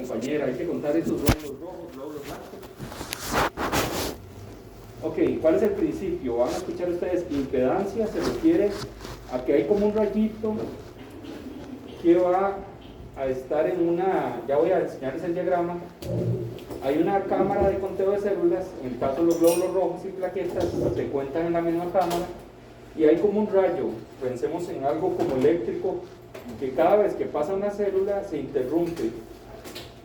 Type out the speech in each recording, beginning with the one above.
compañera, hay que contar esos glóbulos rojos, glóbulos blancos. Ok, ¿cuál es el principio? Van a escuchar ustedes, impedancia se refiere a que hay como un rayito que va a estar en una, ya voy a enseñarles el diagrama, hay una cámara de conteo de células, en el caso de los glóbulos rojos y plaquetas, se cuentan en la misma cámara, y hay como un rayo, pensemos en algo como eléctrico, que cada vez que pasa una célula se interrumpe.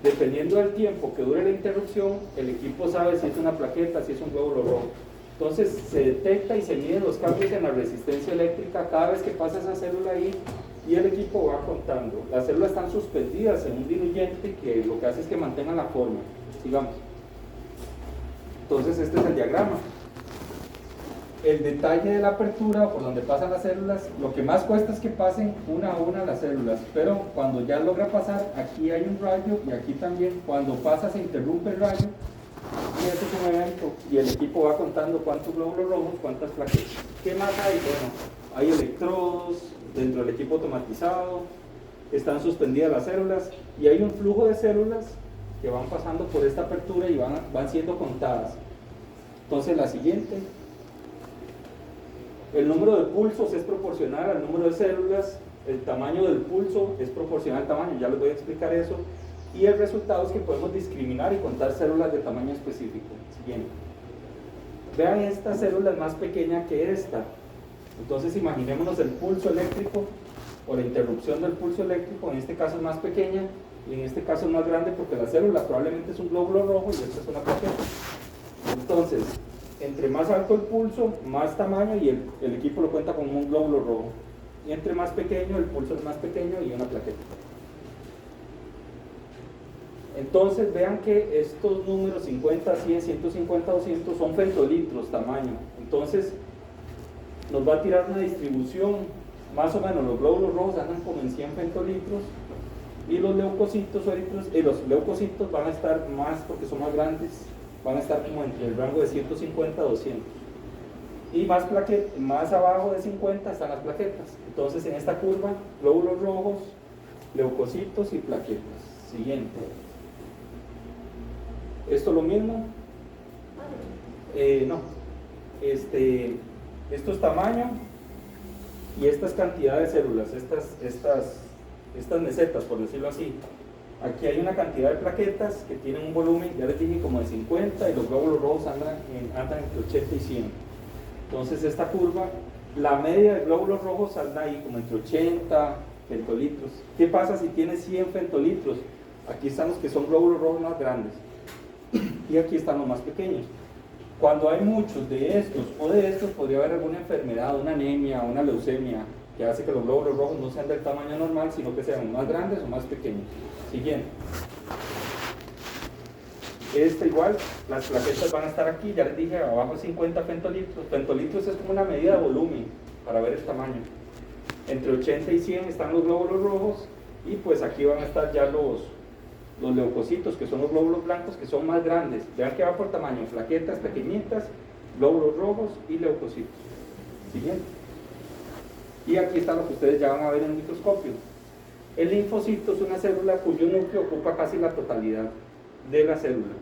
Dependiendo del tiempo que dure la interrupción, el equipo sabe si es una plaqueta, si es un glóbulo rojo. Entonces se detecta y se miden los cambios en la resistencia eléctrica cada vez que pasa esa célula ahí, y el equipo va contando. Las células están suspendidas en un diluyente que lo que hace es que mantengan la forma. Sigamos. Entonces este es el diagrama. El detalle de la apertura por donde pasan las células, lo que más cuesta es que pasen una a una las células, pero cuando ya logra pasar, aquí hay un rayo y aquí también. Cuando pasa se interrumpe el rayo y ese es un evento, y el equipo va contando cuántos glóbulos rojos, cuántas plaquetas. ¿Qué más hay? Bueno, hay electrodos dentro del equipo automatizado, están suspendidas las células y hay un flujo de células que van pasando por esta apertura y van siendo contadas. Entonces la siguiente, el número de pulsos es proporcional al número de células, el tamaño del pulso es proporcional al tamaño, ya les voy a explicar eso, y el resultado es que podemos discriminar y contar células de tamaño específico. Siguiente. Vean, esta célula es más pequeña que esta, entonces imaginémonos el pulso eléctrico o la interrupción del pulso eléctrico, en este caso es más pequeña y en este caso es más grande porque la célula probablemente es un glóbulo rojo y esta es una plaqueta. Entonces, entre más alto el pulso, más tamaño y el equipo lo cuenta como un glóbulo rojo. Y entre más pequeño, el pulso es más pequeño y una plaqueta. Entonces vean que estos números 50, 100, 150, 200 son femtolitros tamaño. Entonces nos va a tirar una distribución, más o menos los glóbulos rojos andan como en 100 femtolitros y los leucocitos los leucocitos van a estar más porque son más grandes, van a estar como entre el rango de 150 a 200. Y más abajo de 50 están las plaquetas. Entonces en esta curva, glóbulos rojos, leucocitos y plaquetas. Siguiente. ¿Esto lo mismo? No. Esto es tamaño y esta es cantidad de células, estas mesetas, por decirlo así. Aquí hay una cantidad de plaquetas que tienen un volumen, ya les dije, como de 50, y los glóbulos rojos andan entre 80 y 100. Entonces esta curva, la media de glóbulos rojos anda ahí como entre 80 femtolitros. ¿Qué pasa si tiene 100 femtolitros? Aquí están los que son glóbulos rojos más grandes y aquí están los más pequeños. Cuando hay muchos de estos o de estos, podría haber alguna enfermedad, una anemia, una leucemia, que hace que los glóbulos rojos no sean del tamaño normal, sino que sean más grandes o más pequeños. Siguiente. Igual, las plaquetas van a estar aquí, ya les dije, abajo 50 femtolitros. Femtolitros es como una medida de volumen para ver el tamaño. Entre 80 y 100 están los glóbulos rojos y pues aquí van a estar ya los leucocitos, que son los glóbulos blancos, que son más grandes. Vean que va por tamaño, plaquetas pequeñitas, glóbulos rojos y leucocitos. Siguiente. Y aquí está lo que ustedes ya van a ver en el microscopio. El linfocito es una célula cuyo núcleo ocupa casi la totalidad de la célula.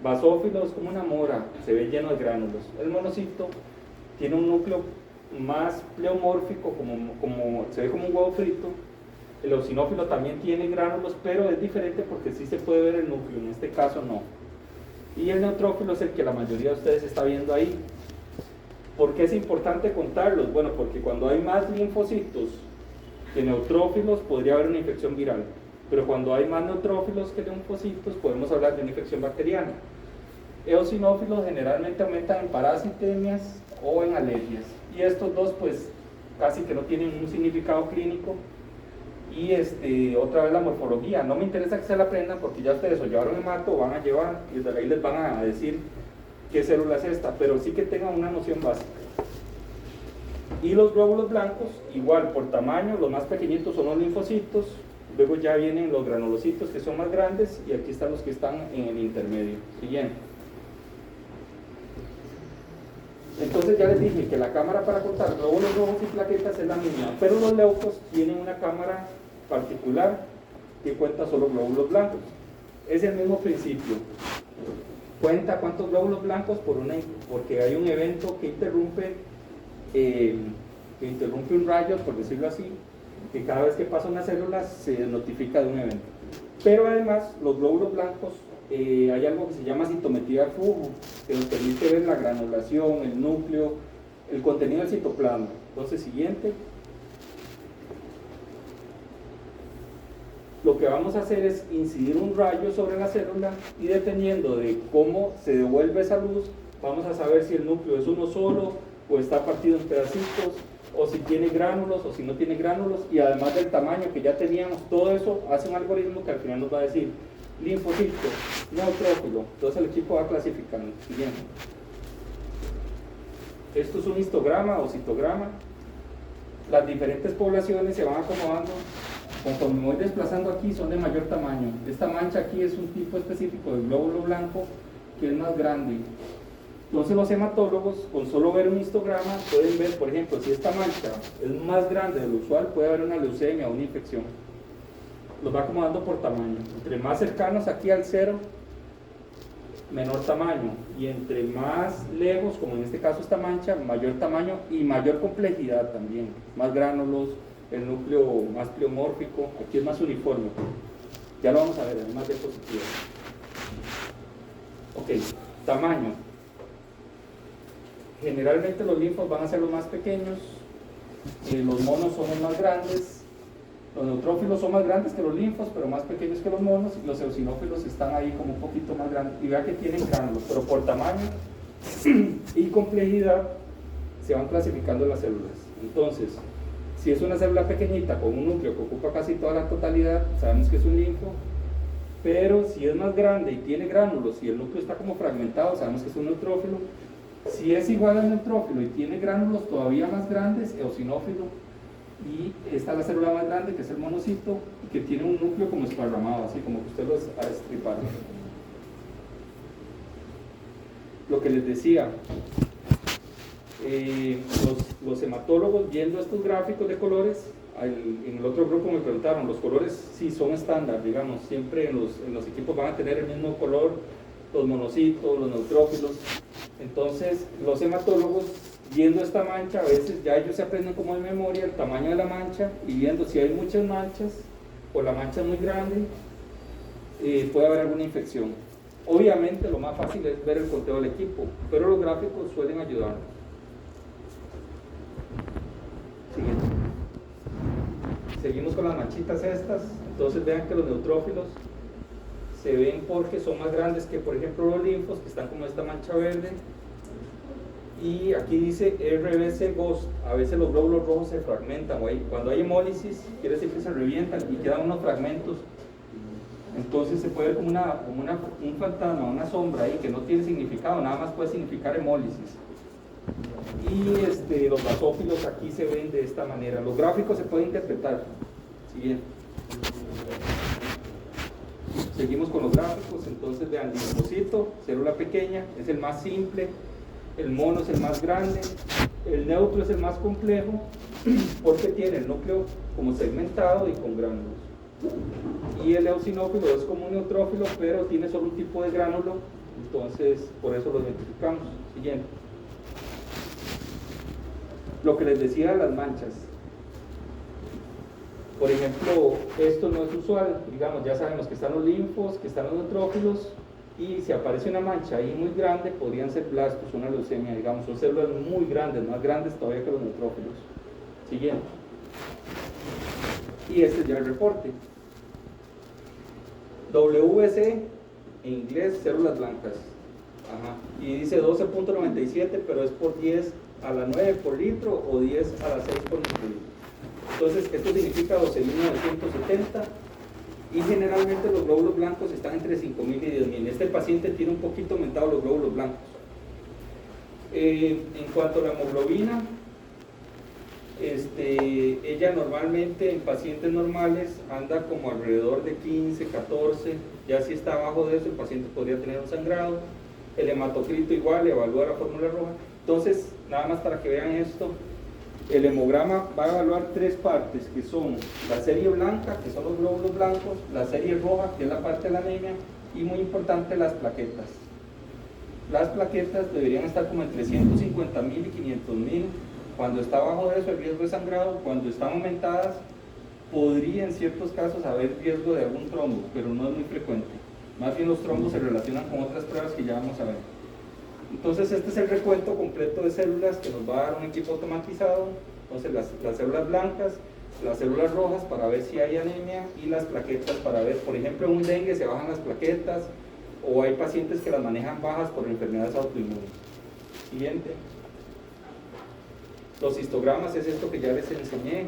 Basófilo es como una mora, se ve lleno de gránulos. El monocito tiene un núcleo más pleomórfico, como se ve como un huevo frito. El eosinófilo también tiene gránulos, pero es diferente porque sí se puede ver el núcleo, en este caso no. Y el neutrófilo es el que la mayoría de ustedes está viendo ahí. ¿Por qué es importante contarlos? Bueno, porque cuando hay más linfocitos que neutrófilos podría haber una infección viral, pero cuando hay más neutrófilos que linfocitos podemos hablar de una infección bacteriana. Eosinófilos generalmente aumentan en parasitemias o en alergias, y estos dos pues casi que no tienen un significado clínico. Y otra vez la morfología, no me interesa que se la aprendan porque ya ustedes o llevaron hemato o van a llevar y desde ahí les van a decir qué célula es esta, pero sí que tengan una noción básica. Y los glóbulos blancos, igual por tamaño, los más pequeñitos son los linfocitos, luego ya vienen los granulocitos que son más grandes y aquí están los que están en el intermedio. Siguiente. Entonces ya les dije que la cámara para contar glóbulos rojos y plaquetas es la misma, pero los leucos tienen una cámara particular que cuenta solo glóbulos blancos. Es el mismo principio. Cuenta cuántos glóbulos blancos porque hay un evento que interrumpe un rayo, por decirlo así, que cada vez que pasa una célula se notifica de un evento. Pero además, los glóbulos blancos, hay algo que se llama citometría de flujo, que nos permite ver la granulación, el núcleo, el contenido del citoplasma. Entonces, siguiente. Lo que vamos a hacer es incidir un rayo sobre la célula y dependiendo de cómo se devuelve esa luz, vamos a saber si el núcleo es uno solo o está partido en pedacitos, o si tiene gránulos o si no tiene gránulos, y además del tamaño que ya teníamos, todo eso hace un algoritmo que al final nos va a decir linfocito, neutrófilo. Entonces el equipo va clasificando. Siguiente. Esto es un histograma o citograma. Las diferentes poblaciones se van acomodando. Conforme me voy desplazando aquí, son de mayor tamaño. Esta mancha aquí es un tipo específico de glóbulo blanco que es más grande. Entonces los hematólogos, con solo ver un histograma, pueden ver, por ejemplo, si esta mancha es más grande de lo usual, puede haber una leucemia o una infección. Los va acomodando por tamaño. Entre más cercanos aquí al cero, menor tamaño. Y entre más lejos, como en este caso esta mancha, mayor tamaño y mayor complejidad también. Más gránulos, el núcleo más pleomórfico, aquí es más uniforme. Ya lo vamos a ver, además de positivo. Ok, tamaño. Generalmente los linfos van a ser los más pequeños, los monos son los más grandes, los neutrófilos son más grandes que los linfos, pero más pequeños que los monos, y los eosinófilos están ahí como un poquito más grandes, y vea que tienen gránulos, pero por tamaño y complejidad se van clasificando las células. Entonces, si es una célula pequeñita con un núcleo que ocupa casi toda la totalidad, sabemos que es un linfo, pero si es más grande y tiene gránulos y el núcleo está como fragmentado, sabemos que es un neutrófilo. Si es igual al neutrófilo y tiene gránulos todavía más grandes, eosinófilo, y esta es la célula más grande que es el monocito y que tiene un núcleo como esparramado, así como que usted lo ha estripado. Lo que les decía, los hematólogos viendo estos gráficos de colores, en el otro grupo me preguntaron, los colores sí son estándar, digamos, siempre en los equipos van a tener el mismo color, los monocitos, los neutrófilos. Entonces los hematólogos viendo esta mancha, a veces ya ellos se aprenden como de memoria el tamaño de la mancha y viendo si hay muchas manchas o la mancha es muy grande, puede haber alguna infección. Obviamente lo más fácil es ver el conteo del equipo, pero los gráficos suelen ayudarnos. Siguiente. Seguimos con las manchitas estas. Entonces vean que los neutrófilos se ven porque son más grandes que, por ejemplo, los linfos, que están como esta mancha verde. Y aquí dice RBC Ghost. A veces los glóbulos rojos se fragmentan, cuando hay hemólisis quiere decir que se revientan y quedan unos fragmentos. Entonces se puede ver como un fantasma, una sombra ahí que no tiene significado, nada más puede significar hemólisis. Y los basófilos aquí se ven de esta manera. Los gráficos se pueden interpretar. Siguiente. Seguimos con los gráficos. Entonces vean, linfocito, célula pequeña, es el más simple, el mono es el más grande, el neutro es el más complejo porque tiene el núcleo como segmentado y con gránulos. Y el eosinófilo es como un neutrófilo, pero tiene solo un tipo de gránulo, entonces por eso lo identificamos. Siguiente. Lo que les decía de las manchas. Por ejemplo, esto no es usual, digamos, ya sabemos que están los linfos, que están los neutrófilos, y si aparece una mancha ahí muy grande, podrían ser blastos, una leucemia, digamos, son células muy grandes, más grandes todavía que los neutrófilos. Siguiente. Y este es ya el reporte. WC, en inglés, células blancas. Ajá. Y dice 12.97, pero es por 10 a la 9 por litro o 10 a la 6 por litro. Entonces, esto significa 12.970 y generalmente los glóbulos blancos están entre 5.000 y 10.000. Este paciente tiene un poquito aumentado los glóbulos blancos. En cuanto a la hemoglobina, ella normalmente en pacientes normales anda como alrededor de 15, 14, ya si está abajo de eso el paciente podría tener un sangrado. El hematocrito igual, evalúa la fórmula roja. Entonces, nada más para que vean esto, El hemograma va a evaluar tres partes, que son la serie blanca, que son los glóbulos blancos, la serie roja, que es la parte de la anemia, y muy importante, las plaquetas. Las plaquetas deberían estar como entre 150.000 y 500.000. Cuando está bajo de eso el riesgo de sangrado, cuando están aumentadas, podría en ciertos casos haber riesgo de algún trombo, pero no es muy frecuente. Más bien los trombos se relacionan con otras pruebas que ya vamos a ver. Entonces este es el recuento completo de células que nos va a dar un equipo automatizado. Entonces las células blancas, las células rojas para ver si hay anemia y las plaquetas para ver, por ejemplo, en un dengue se bajan las plaquetas o hay pacientes que las manejan bajas por enfermedades autoinmunes. Siguiente. Los histogramas es esto que ya les enseñé.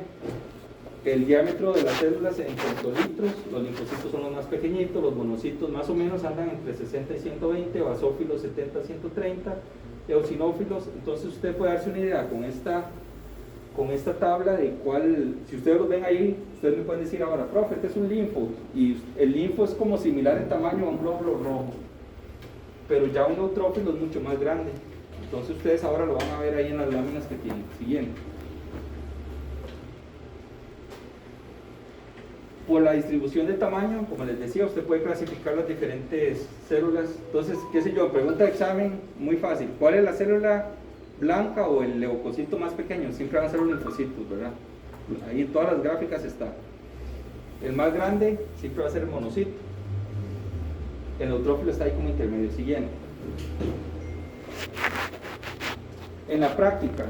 El diámetro de las células en femtolitros, los linfocitos son los más pequeñitos, los monocitos más o menos andan entre 60 y 120, basófilos 70 a 130, eosinófilos. Entonces usted puede darse una idea con esta tabla de cuál, si ustedes lo ven ahí, ustedes me pueden decir ahora, profe, este es un linfo, y el linfo es como similar en tamaño a un glóbulo rojo, pero ya un neutrófilo es mucho más grande. Entonces ustedes ahora lo van a ver ahí en las láminas que tienen. Siguiente. Por la distribución de tamaño, como les decía, usted puede clasificar las diferentes células. Entonces, qué sé yo, pregunta de examen, muy fácil. ¿Cuál es la célula blanca o el leucocito más pequeño? Siempre van a ser los linfocitos, ¿verdad? Ahí en todas las gráficas está. El más grande siempre va a ser el monocito. El neutrófilo está ahí como intermedio. Siguiente. En la práctica,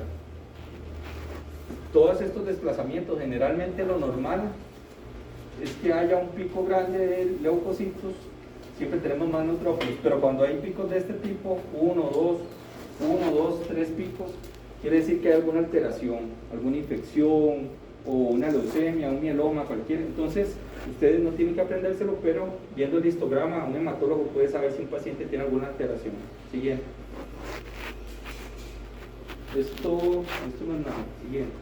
todos estos desplazamientos, generalmente lo normal es que haya un pico grande de leucocitos, siempre tenemos más neutrófilos, pero cuando hay picos de este tipo, 1, 2, 3 picos, quiere decir que hay alguna alteración, alguna infección, o una leucemia, un mieloma, cualquier. Entonces, ustedes no tienen que aprendérselo, pero viendo el histograma, un hematólogo puede saber si un paciente tiene alguna alteración. Siguiente. Esto no es nada. Siguiente.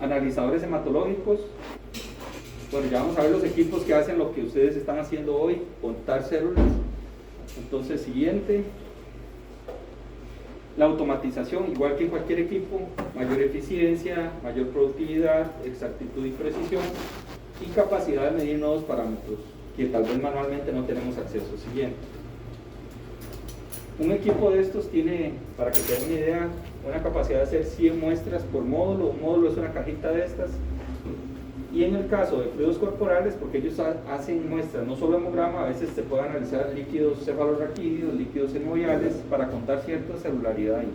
Analizadores hematológicos. Bueno, ya vamos a ver los equipos que hacen lo que ustedes están haciendo hoy, contar células. Entonces, siguiente. La automatización, igual que en cualquier equipo, mayor eficiencia, mayor productividad, exactitud y precisión, y capacidad de medir nuevos parámetros, que tal vez manualmente no tenemos acceso. Siguiente. Un equipo de estos tiene, para que tengan una idea, una capacidad de hacer 100 muestras por módulo. Un módulo es una cajita de estas. Y en el caso de fluidos corporales, porque ellos hacen muestras, no solo hemograma, a veces se puede analizar líquidos cefalorraquídeos, líquidos sinoviales, para contar cierta celularidad ahí.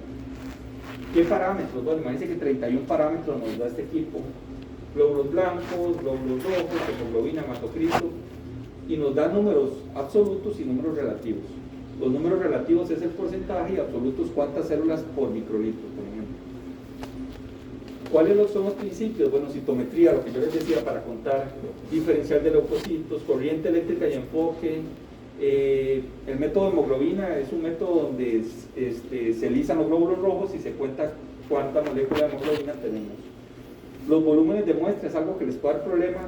¿Qué parámetros? Bueno, imagínense que 31 parámetros nos da este equipo. Glóbulos blancos, glóbulos rojos, hemoglobina, hematocrito, y nos da números absolutos y números relativos. Los números relativos es el porcentaje y absolutos cuántas células por microlitro, por ejemplo. ¿Cuáles son los principios? Bueno, citometría, lo que yo les decía para contar, diferencial de leucocitos, corriente eléctrica y enfoque. El método de hemoglobina es un método donde se lisan los glóbulos rojos y se cuenta cuánta molécula de hemoglobina tenemos. Los volúmenes de muestra es algo que les puede dar problema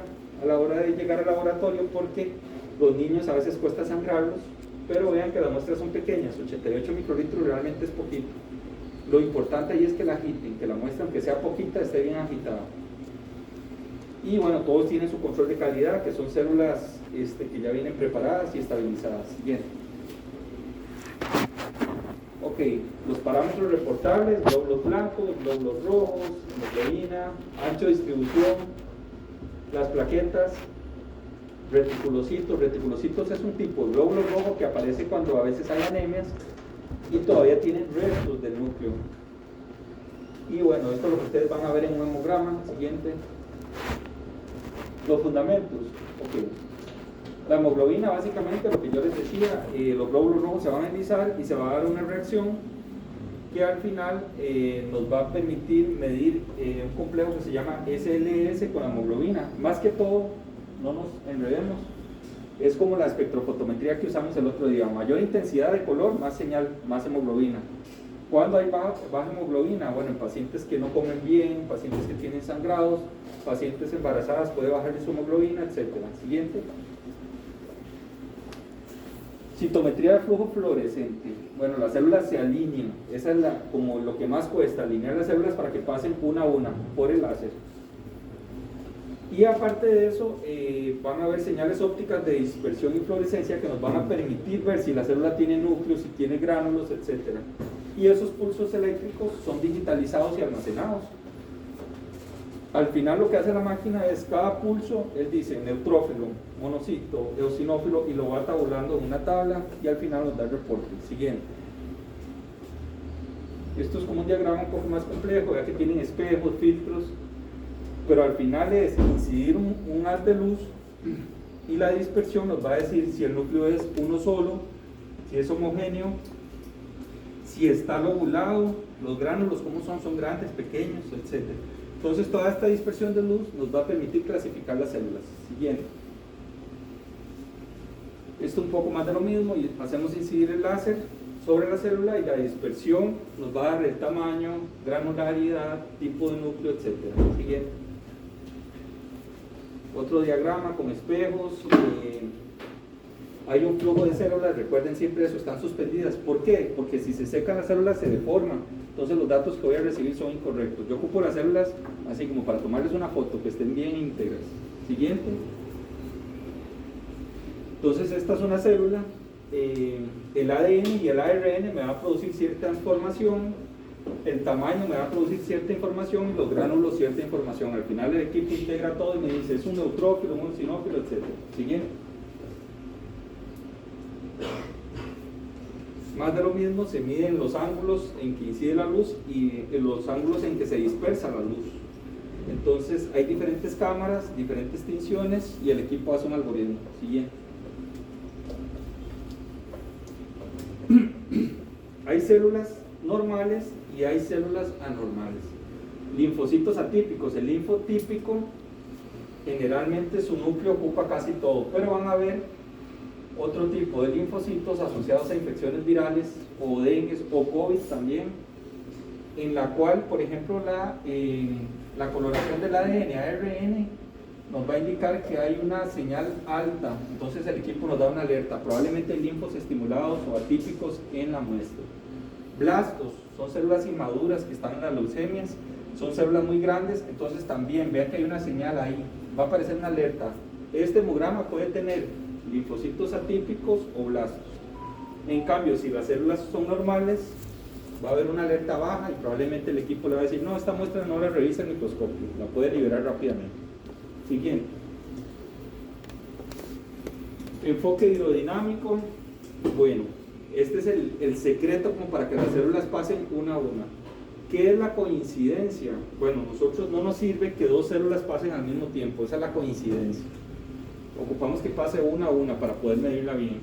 a la hora de llegar al laboratorio porque los niños a veces cuesta sangrarlos, pero vean que las muestras son pequeñas, 88 microlitros realmente es poquito. Lo importante ahí es que la agiten, que la muestra, aunque sea poquita, esté bien agitada. Y bueno, todos tienen su control de calidad, que son células que ya vienen preparadas y estabilizadas. Bien. Ok, los parámetros reportables, glóbulos blancos, glóbulos rojos, hemoglobina, ancho de distribución, las plaquetas, reticulocitos. Reticulocitos es un tipo de glóbulo rojo que aparece cuando a veces hay anemias y todavía tienen restos del núcleo. Y bueno, esto es lo que ustedes van a ver en un hemograma. Siguiente. Los fundamentos. Okay. La hemoglobina, básicamente, lo que yo les decía, los glóbulos rojos se van a enlisar y se va a dar una reacción que al final nos va a permitir medir un complejo que se llama SLS con hemoglobina. Más que todo, no nos enredemos, es como la espectrofotometría que usamos el otro día: mayor intensidad de color, más señal, más hemoglobina. ¿Cuándo hay baja hemoglobina? Bueno, en pacientes que no comen bien, pacientes que tienen sangrados, pacientes embarazadas, puede bajar su hemoglobina, etc. Siguiente. Citometría de flujo fluorescente. Bueno, las células se alinean. Esa es como lo que más cuesta, alinear las células para que pasen una a una por el láser. Y aparte de eso, van a haber señales ópticas de dispersión y fluorescencia que nos van a permitir ver si la célula tiene núcleos, si tiene gránulos, etc. Y esos pulsos eléctricos son digitalizados y almacenados. Al final lo que hace la máquina es, cada pulso, él dice neutrófilo, monocito, eosinófilo, y lo va tabulando en una tabla y al final nos da el reporte. Siguiente. Esto es como un diagrama un poco más complejo, ya que tienen espejos, filtros, pero al final es incidir un haz de luz y la dispersión nos va a decir si el núcleo es uno solo, si es homogéneo, si está lobulado, los gránulos cómo son grandes, pequeños, etc. Entonces toda esta dispersión de luz nos va a permitir clasificar las células. Siguiente. Esto un poco más de lo mismo, y hacemos incidir el láser sobre la célula y la dispersión nos va a dar el tamaño, granularidad, tipo de núcleo, etc. Siguiente. Otro diagrama con espejos. Hay un flujo de células, recuerden siempre eso, están suspendidas. ¿Por qué? Porque si se secan las células se deforman, entonces los datos que voy a recibir son incorrectos. Yo ocupo las células así como para tomarles una foto, que estén bien íntegras. Siguiente. Entonces esta es una célula, el ADN y el ARN me va a producir cierta información, el tamaño me va a producir cierta información y los gránulos cierta información. Al final el equipo integra todo y me dice es un neutrófilo, un eosinófilo, etc. Siguiente. Más de lo mismo, se miden los ángulos en que incide la luz y los ángulos en que se dispersa la luz. Entonces hay diferentes cámaras, diferentes tinciones y el equipo hace un algoritmo. Siguiente. Hay células normales y hay células anormales. Linfocitos atípicos. El linfo típico generalmente su núcleo ocupa casi todo, pero van a ver otro tipo de linfocitos asociados a infecciones virales o dengue o COVID también, en la cual, por ejemplo, la coloración del ADN, ARN, nos va a indicar que hay una señal alta, entonces el equipo nos da una alerta, probablemente hay linfos estimulados o atípicos en la muestra. Blastos, son células inmaduras que están en las leucemias, son células muy grandes, entonces también vean que hay una señal ahí, va a aparecer una alerta. Este hemograma puede tener linfocitos atípicos o blastos. En cambio, si las células son normales, va a haber una alerta baja y probablemente el equipo le va a decir, no, esta muestra no la revisa en microscopio, la puede liberar rápidamente. Siguiente. Enfoque hidrodinámico. Bueno, este es el secreto como para que las células pasen una a una. ¿Qué es la coincidencia? Bueno, nosotros no nos sirve que dos células pasen al mismo tiempo, esa es la coincidencia. Ocupamos que pase una a una para poder medirla bien.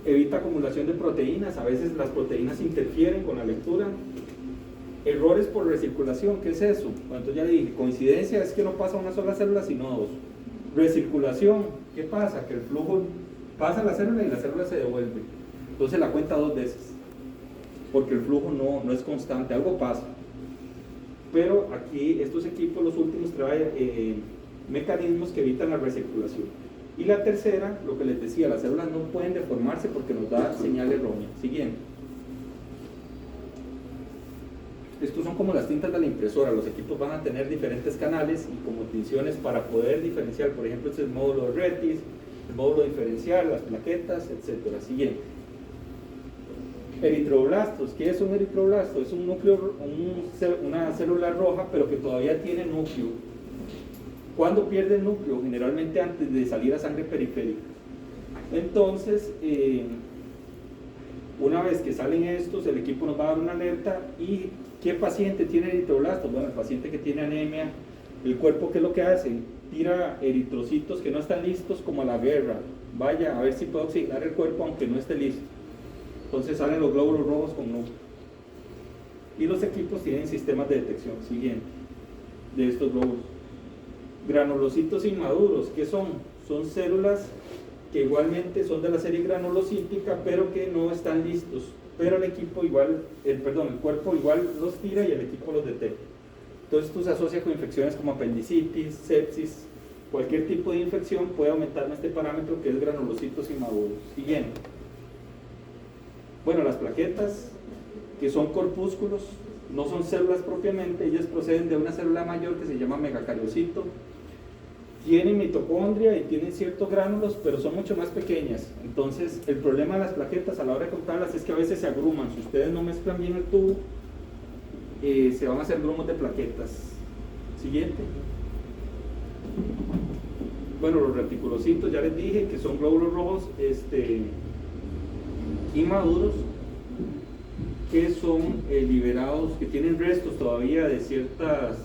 Evita acumulación de proteínas, a veces las proteínas interfieren con la lectura. Errores por recirculación, ¿qué es eso? Bueno, entonces ya le dije, coincidencia es que no pasa una sola célula sino dos. Recirculación, ¿qué pasa? Que el flujo pasa a la célula y la célula se devuelve. Entonces la cuenta dos veces, porque el flujo no es constante, algo pasa. Pero aquí estos equipos, los últimos, traen mecanismos que evitan la recirculación. Y la tercera, lo que les decía, las células no pueden deformarse porque nos da señal errónea. Siguiente. Estos son como las tintas de la impresora, los equipos van a tener diferentes canales y como tinciones para poder diferenciar, por ejemplo, este es el módulo de Retis, el módulo diferencial, las plaquetas, etc. Siguiente. Eritroblastos. ¿Qué es un eritroblasto? Es un núcleo, una célula roja, pero que todavía tiene núcleo. ¿Cuándo pierde el núcleo? Generalmente antes de salir a sangre periférica. Entonces, una vez que salen estos, el equipo nos va a dar una alerta. ¿Y qué paciente tiene eritroblastos? Bueno, el paciente que tiene anemia, el cuerpo, ¿qué es lo que hace? Tira eritrocitos que no están listos, como a la guerra. Vaya, a ver si puede oxigenar el cuerpo aunque no esté listo. Entonces salen los glóbulos rojos con núcleo. Y los equipos tienen sistemas de detección siguiente de estos glóbulos. Granulocitos inmaduros, ¿qué son? Son células que igualmente son de la serie granulocítica, pero que no están listos. Pero el equipo igual, el cuerpo igual los tira y el equipo los detecta. Entonces esto se asocia con infecciones como apendicitis, sepsis, Cualquier tipo de infección puede aumentarme este parámetro que es granulocitos inmaduros. Siguiente. Bueno, las plaquetas, que son corpúsculos, no son células propiamente, ellas proceden de una célula mayor que se llama megacariocito. Tienen mitocondria y tienen ciertos gránulos, pero son mucho más pequeñas. Entonces, el problema de las plaquetas a la hora de contarlas es que a veces se agruman. Si ustedes no mezclan bien el tubo, se van a hacer grumos de plaquetas. Siguiente. Bueno, los reticulocitos, ya les dije que son glóbulos rojos inmaduros, que son liberados, que tienen restos todavía de ciertas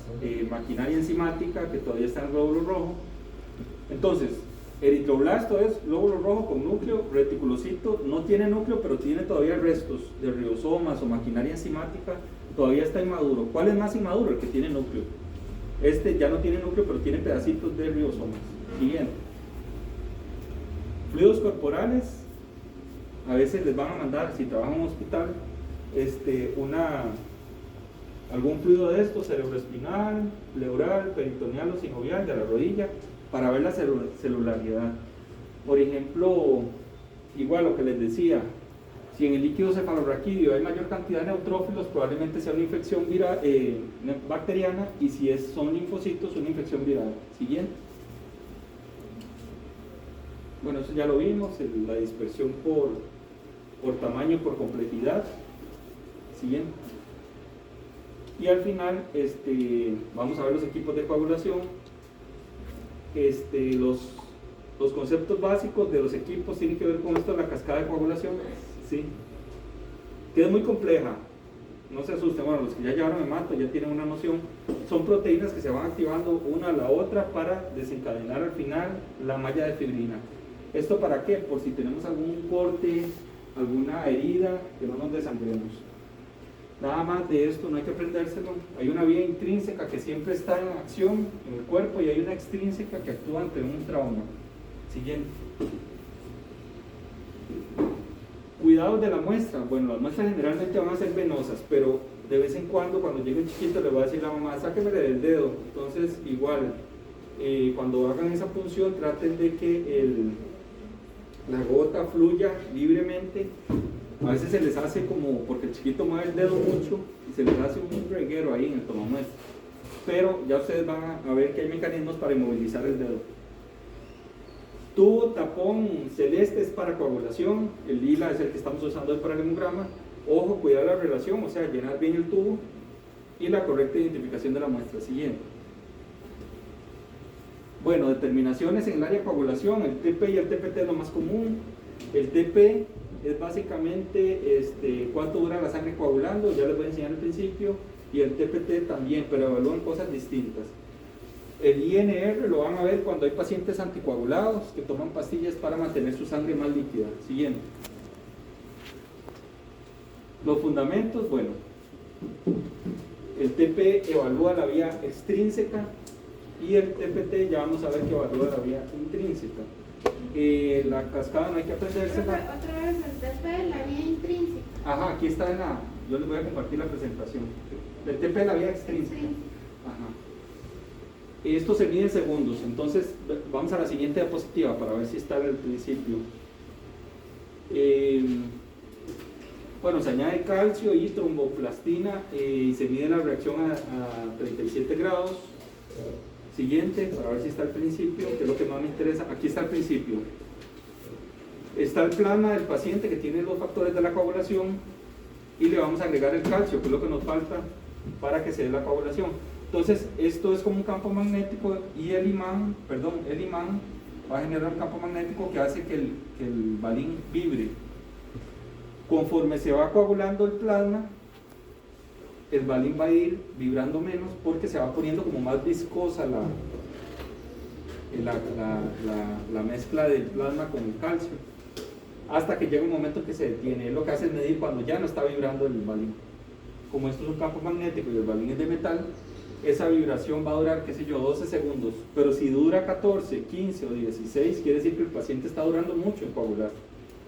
maquinaria enzimática que todavía está en el glóbulo rojo. Entonces, eritroblasto es glóbulo rojo con núcleo, reticulocito no tiene núcleo, pero tiene todavía restos de ribosomas o maquinaria enzimática, todavía está inmaduro. ¿Cuál es más inmaduro? El que tiene núcleo. Este ya no tiene núcleo, pero tiene pedacitos de ribosomas. Siguiente. Fluidos corporales, a veces les van a mandar, si trabajan en un hospital, algún fluido de estos, cerebroespinal, pleural, peritoneal o sinovial de la rodilla, para ver la celularidad. Por ejemplo, igual lo que les decía, si en el líquido cefalorraquídeo hay mayor cantidad de neutrófilos, probablemente sea una infección bacteriana, y si son linfocitos, una infección viral. Siguiente. Bueno, eso ya lo vimos, la dispersión por tamaño, por complejidad. Siguiente. Y al final vamos a ver los equipos de coagulación. Los conceptos básicos de los equipos tienen que ver con esto de la cascada de coagulación, ¿sí? Que es muy compleja, no se asusten. Bueno, los que ya llevaron hemato ya tienen una noción. Son proteínas que se van activando una a la otra para desencadenar al final la malla de fibrina. ¿Esto para qué? Por si tenemos algún corte, alguna herida, que no nos desangremos. Nada más de esto, no hay que aprendérselo. Hay una vía intrínseca que siempre está en acción en el cuerpo, y hay una extrínseca que actúa ante un trauma. Siguiente. Cuidados de la muestra. Bueno, las muestras generalmente van a ser venosas, pero de vez en cuando llegue un chiquito le va a decir a la mamá, sáquemele del dedo. Entonces, igual, cuando hagan esa punción, traten de que la gota fluya libremente. A veces se les hace como, porque el chiquito mueve el dedo mucho, y se les hace un reguero ahí en el tomamuestra. Pero ya ustedes van a ver que hay mecanismos para inmovilizar el dedo. Tubo tapón celeste es para coagulación, el lila es el que estamos usando hoy para el hemograma. Ojo, cuidar la relación, o sea, llenar bien el tubo, y la correcta identificación de la muestra. Siguiente. Bueno, determinaciones en el área de coagulación, el TP y el TPT es lo más común. El TP es básicamente cuánto dura la sangre coagulando, ya les voy a enseñar al principio, y el TPT también, pero evalúan cosas distintas. El INR lo van a ver cuando hay pacientes anticoagulados que toman pastillas para mantener su sangre más líquida. Siguiente. Los fundamentos, bueno, el TP evalúa la vía extrínseca, y el TPT ya vamos a ver que evalúa la vía intrínseca. La cascada no hay que aprendérsela. Otra vez el TP, la vía intrínseca. Ajá, aquí está yo les voy a compartir la presentación. El TP es la vía extrínseca. Ajá. Esto se mide en segundos, entonces vamos a la siguiente diapositiva para ver si está en el principio. Bueno, se añade calcio y tromboplastina, y se mide la reacción a 37 grados. Siguiente, para ver si está al principio, que es lo que más me interesa. Aquí está al principio. Está el plasma del paciente que tiene los factores de la coagulación, y le vamos a agregar el calcio, que es lo que nos falta para que se dé la coagulación. Entonces, esto es como un campo magnético, y el imán va a generar un campo magnético que hace que el balín vibre. Conforme se va coagulando el plasma, el balín va a ir vibrando menos, porque se va poniendo como más viscosa la mezcla del plasma con el calcio, hasta que llega un momento que se detiene. Lo que hace es medir cuando ya no está vibrando el balín. Como esto es un campo magnético y el balín es de metal, esa vibración va a durar, qué sé yo, 12 segundos, pero si dura 14, 15 o 16, quiere decir que el paciente está durando mucho en coagular.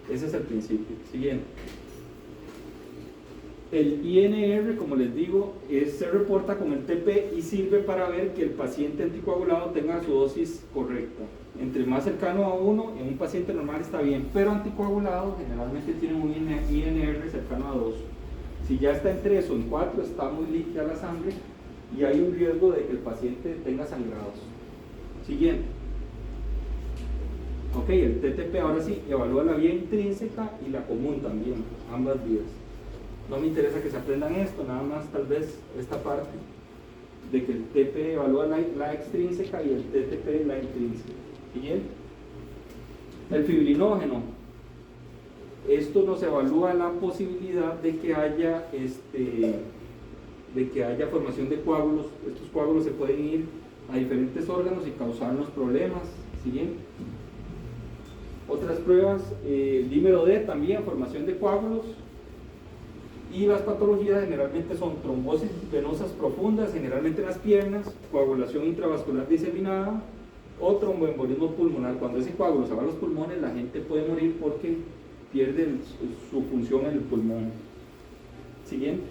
Ese es el principio. Siguiente. El INR, como les digo, se reporta con el TP y sirve para ver que el paciente anticoagulado tenga su dosis correcta. Entre más cercano a 1, en un paciente normal está bien, pero anticoagulado generalmente tiene un INR cercano a 2. Si ya está en 3 o en 4, está muy líquida la sangre y hay un riesgo de que el paciente tenga sangrados. Siguiente. Ok, el TTP ahora sí evalúa la vía intrínseca y la común también, ambas vías. No me interesa que se aprendan esto, nada más tal vez esta parte de que el TP evalúa la extrínseca y el TTP la intrínseca. ¿Bien? El fibrinógeno. Esto nos evalúa la posibilidad de que haya formación de coágulos. Estos coágulos se pueden ir a diferentes órganos y causarnos problemas. ¿Sí? Otras pruebas, dímero D también, formación de coágulos. Y las patologías generalmente son trombosis venosas profundas, generalmente en las piernas, coagulación intravascular diseminada o tromboembolismo pulmonar. Cuando ese coágulo se va a los pulmones, la gente puede morir porque pierde su función en el pulmón. Siguiente.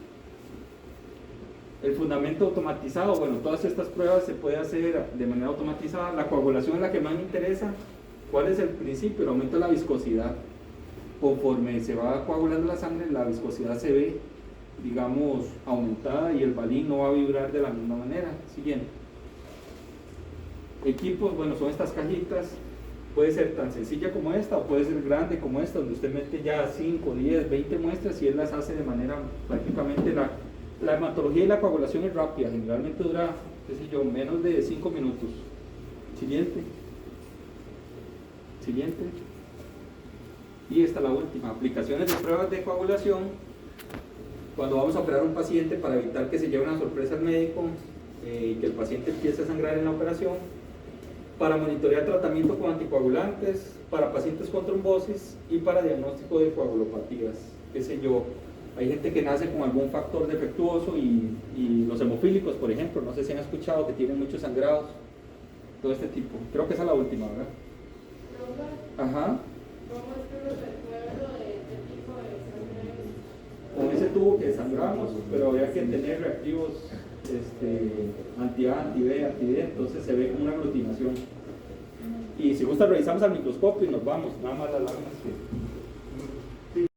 El fundamento automatizado, bueno, todas estas pruebas se puede hacer de manera automatizada. La coagulación es la que más me interesa. ¿Cuál es el principio? El aumento de la viscosidad. Conforme se va coagulando la sangre, la viscosidad se ve, digamos, aumentada y el balín no va a vibrar de la misma manera. Siguiente. Equipos, bueno, son estas cajitas. Puede ser tan sencilla como esta o puede ser grande como esta, donde usted mete ya 5, 10, 20 muestras y él las hace de manera prácticamente la hematología y la coagulación es rápida, generalmente dura, qué sé yo, menos de 5 minutos. Siguiente. Siguiente. Y esta es la última, aplicaciones de pruebas de coagulación. Cuando vamos a operar a un paciente para evitar que se lleve una sorpresa al médico y que el paciente empiece a sangrar en la operación, para monitorear tratamiento con anticoagulantes, para pacientes con trombosis y para diagnóstico de coagulopatías, qué sé yo. Hay gente que nace con algún factor defectuoso y los hemofílicos, por ejemplo, no sé si han escuchado que tienen muchos sangrados, todo este tipo. Creo que esa es la última, ¿verdad? Ajá. ¿Cómo es que los recuerdo de tipo de sangre? Con ese tubo que sangramos, pero había que tener reactivos anti-A, anti-B, anti-D, entonces se ve como una aglutinación. Y si gusta revisamos al microscopio y nos vamos, nada más las láminas que